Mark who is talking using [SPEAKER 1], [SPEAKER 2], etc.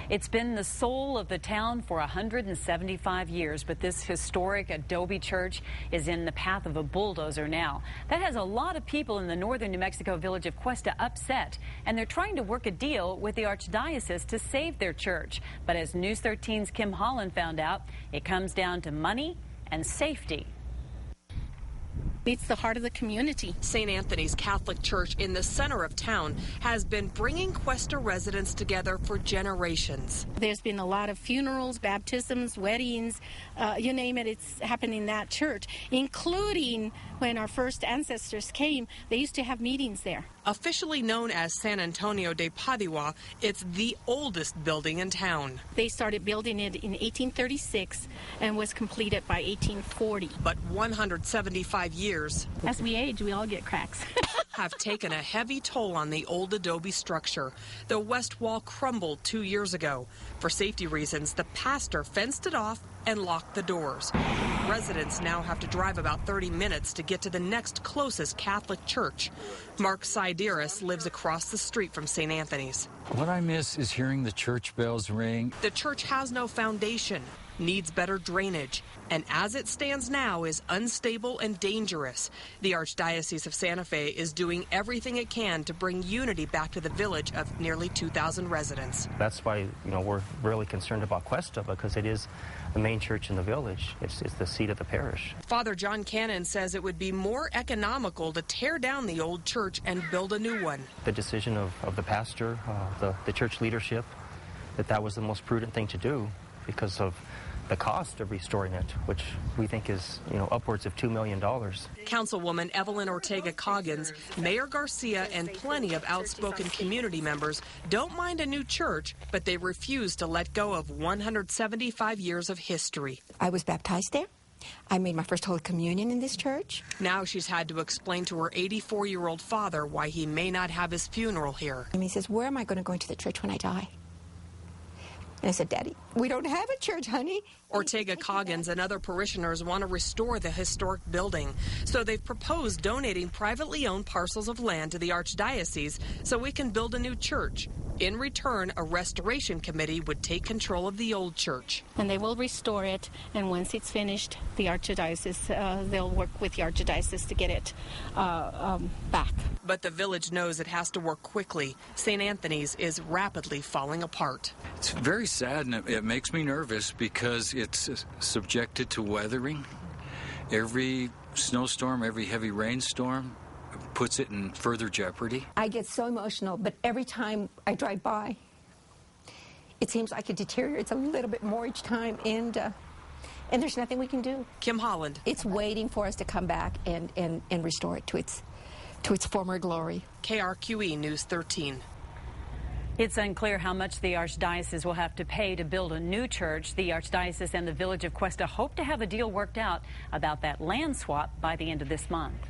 [SPEAKER 1] It's been the soul of the town for 175 years, but this historic adobe church is in the path of a bulldozer now. That has a lot of people in the northern New Mexico village of Questa upset, and they're trying to work a deal with the Archdiocese to save their church. But as News 13's Kim Holland found out, it comes down to money and safety.
[SPEAKER 2] It's the heart of the community.
[SPEAKER 3] St. Anthony's Catholic Church in the center of town has been bringing Questa residents together for generations.
[SPEAKER 2] There's been a lot of funerals, baptisms, weddings, you name it, it's happening in that church, including when our first ancestors came, they used to have meetings there.
[SPEAKER 3] Officially known as San Antonio de Padua, it's the oldest building in town.
[SPEAKER 2] They started building it in 1836 and was completed by 1840.
[SPEAKER 3] But 175 years
[SPEAKER 2] as we age, we all get cracks.
[SPEAKER 3] have taken a heavy toll on the old adobe structure. The west wall crumbled 2 years ago. For safety reasons, the pastor fenced it off and locked the doors. Residents now have to drive about 30 minutes to get to the next closest Catholic church. Mark Sideris lives across the street from St. Anthony's.
[SPEAKER 4] What I miss is hearing the church bells ring.
[SPEAKER 3] The church has no foundation, needs better drainage, and as it stands now is unstable and dangerous. The Archdiocese of Santa Fe is doing everything it can to bring unity back to the village of nearly 2,000 residents.
[SPEAKER 5] That's why, we're really concerned about Questa, because it is the main church in the village. It's the seat of the parish.
[SPEAKER 3] Father John Cannon says it would be more economical to tear down the old church and build a new one.
[SPEAKER 5] The decision of the pastor, the church leadership, that was the most prudent thing to do because of the cost of restoring it, which we think is, upwards of $2 million.
[SPEAKER 3] Councilwoman Evelyn Ortega-Coggins, Mayor Garcia, and plenty of outspoken community members don't mind a new church, but they refuse to let go of 175 years of history.
[SPEAKER 6] I was baptized there. I made my first Holy Communion in this church.
[SPEAKER 3] Now she's had to explain to her 84-year-old father why he may not have his funeral here.
[SPEAKER 6] And he says, "Where am I going to go into the church when I die?" And I said, "Daddy, we don't have a church, honey."
[SPEAKER 3] Ortega-Coggins and other parishioners want to restore the historic building, so they've proposed donating privately owned parcels of land to the Archdiocese so we can build a new church. In return, a restoration committee would take control of the old church.
[SPEAKER 2] And they will restore it, and once it's finished, the Archdiocese, they'll work with the Archdiocese to get it back.
[SPEAKER 3] But the village knows it has to work quickly. St. Anthony's is rapidly falling apart.
[SPEAKER 4] It's very sad, and it makes me nervous because it's subjected to weathering. Every snowstorm, every heavy rainstorm puts it in further jeopardy.
[SPEAKER 6] I get so emotional, but every time I drive by, it seems like it deteriorates a little bit more each time, and there's nothing we can do.
[SPEAKER 3] Kim Holland.
[SPEAKER 6] It's waiting for us to come back and restore it to its former glory.
[SPEAKER 3] KRQE News 13.
[SPEAKER 1] It's unclear how much the Archdiocese will have to pay to build a new church. The Archdiocese and the village of Questa hope to have a deal worked out about that land swap by the end of this month.